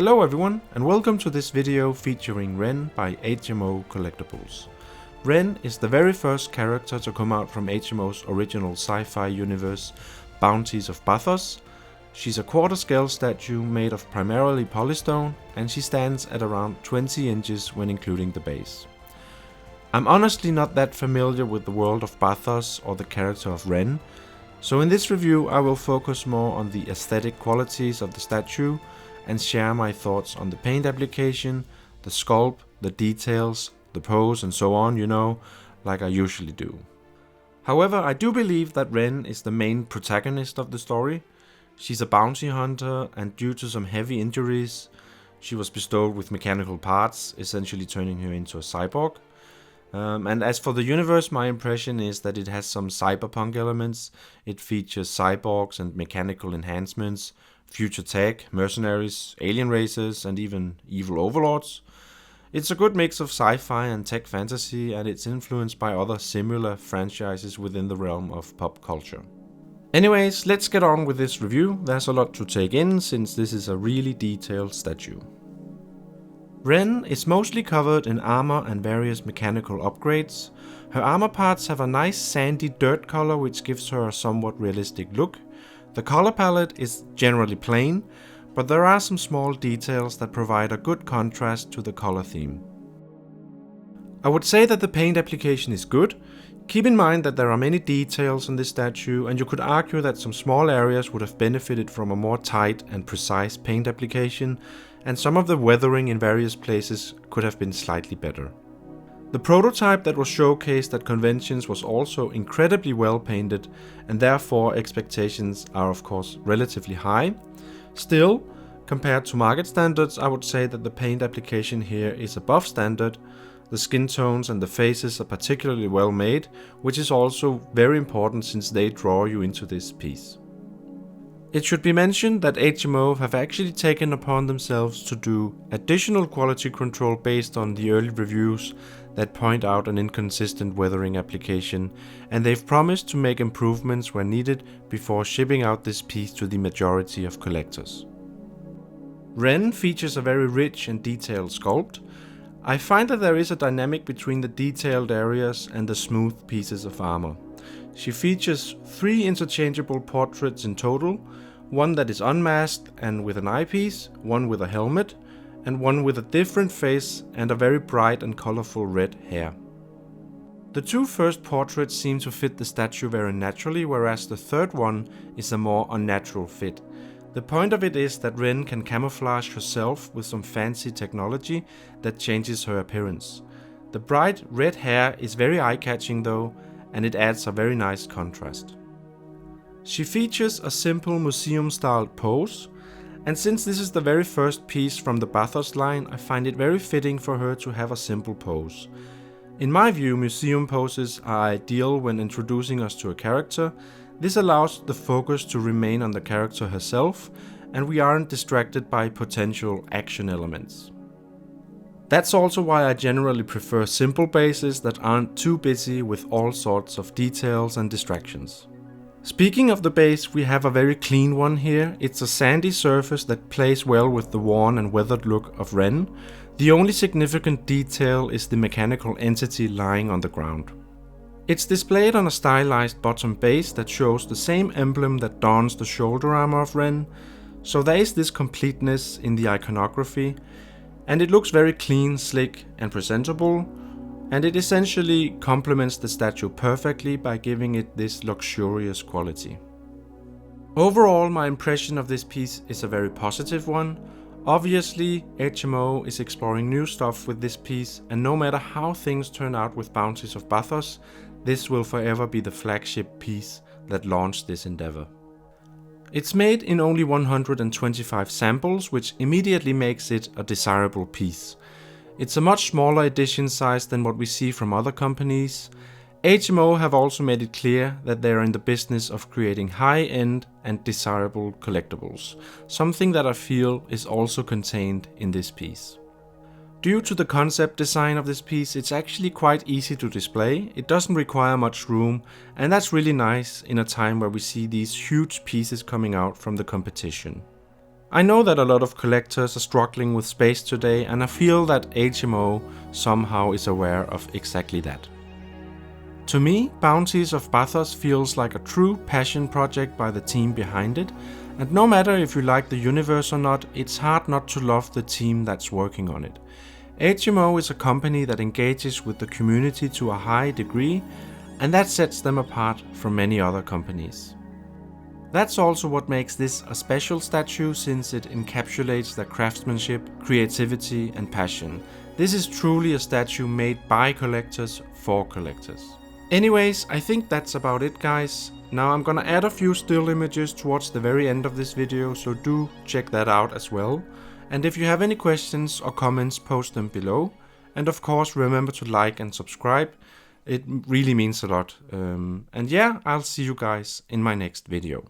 Hello everyone, and welcome to this video featuring Ren by H.M.O. Collectibles. Ren is the very first character to come out from H.M.O.'s original sci-fi universe, Bounties of Bathos. She's a quarter-scale statue made of primarily polystone, and she stands at around 20 inches when including the base. I'm honestly not that familiar with the world of Bathos or the character of Ren, so in this review I will focus more on the aesthetic qualities of the statue and share my thoughts on the paint application, the sculpt, the details, the pose and so on, like I usually do. However, I do believe that Ren is the main protagonist of the story. She's a bounty hunter, and due to some heavy injuries, she was bestowed with mechanical parts, essentially turning her into a cyborg. And as for the universe, my impression is that it has some cyberpunk elements. It features cyborgs and mechanical enhancements, future tech, mercenaries, alien races, and even evil overlords. It's a good mix of sci-fi and tech fantasy, and it's influenced by other similar franchises within the realm of pop culture. Anyways, let's get on with this review. There's a lot to take in since this is a really detailed statue. Ren is mostly covered in armor and various mechanical upgrades. Her armor parts have a nice sandy dirt color which gives her a somewhat realistic look. The color palette is generally plain, but there are some small details that provide a good contrast to the color theme. I would say that the paint application is good. Keep in mind that there are many details on this statue, and you could argue that some small areas would have benefited from a more tight and precise paint application, and some of the weathering in various places could have been slightly better. The prototype that was showcased at conventions was also incredibly well painted, and therefore expectations are of course relatively high. Still, compared to market standards, I would say that the paint application here is above standard. The skin tones and the faces are particularly well made, which is also very important since they draw you into this piece. It should be mentioned that H.M.O. have actually taken upon themselves to do additional quality control based on the early reviews that point out an inconsistent weathering application, and they've promised to make improvements where needed before shipping out this piece to the majority of collectors. Ren features a very rich and detailed sculpt. I find that there is a dynamic between the detailed areas and the smooth pieces of armor. She features 3 interchangeable portraits in total, one that is unmasked and with an eyepiece, one with a helmet, and one with a different face and a very bright and colorful red hair. The 2 first portraits seem to fit the statue very naturally, whereas the third one is a more unnatural fit. The point of it is that Ren can camouflage herself with some fancy technology that changes her appearance. The bright red hair is very eye-catching though, and it adds a very nice contrast. She features a simple museum-styled pose, and since this is the very first piece from the Bathos line, I find it very fitting for her to have a simple pose. In my view, museum poses are ideal when introducing us to a character. This allows the focus to remain on the character herself, and we aren't distracted by potential action elements. That's also why I generally prefer simple bases that aren't too busy with all sorts of details and distractions. Speaking of the base, we have a very clean one here. It's a sandy surface that plays well with the worn and weathered look of Ren. The only significant detail is the mechanical entity lying on the ground. It's displayed on a stylized bottom base that shows the same emblem that adorns the shoulder armor of Ren, so there is this completeness in the iconography, and it looks very clean, slick and presentable, and it essentially complements the statue perfectly by giving it this luxurious quality. Overall, my impression of this piece is a very positive one. Obviously, H.M.O. is exploring new stuff with this piece, and no matter how things turn out with Bounties of Bathos, this will forever be the flagship piece that launched this endeavor. It's made in only 125 samples, which immediately makes it a desirable piece. It's a much smaller edition size than what we see from other companies. H.M.O. have also made it clear that they are in the business of creating high-end and desirable collectibles, something that I feel is also contained in this piece. Due to the concept design of this piece, it's actually quite easy to display. It doesn't require much room, and that's really nice in a time where we see these huge pieces coming out from the competition. I know that a lot of collectors are struggling with space today, and I feel that H.M.O somehow is aware of exactly that. To me, Bounties of Bathos feels like a true passion project by the team behind it, and no matter if you like the universe or not, it's hard not to love the team that's working on it. H.M.O is a company that engages with the community to a high degree, and that sets them apart from many other companies. That's also what makes this a special statue, since it encapsulates their craftsmanship, creativity and passion. This is truly a statue made by collectors for collectors. Anyways, I think that's about it, guys. Now I'm gonna add a few still images towards the very end of this video, so do check that out as well. And if you have any questions or comments, post them below. And of course, remember to like and subscribe. It really means a lot. And yeah, I'll see you guys in my next video.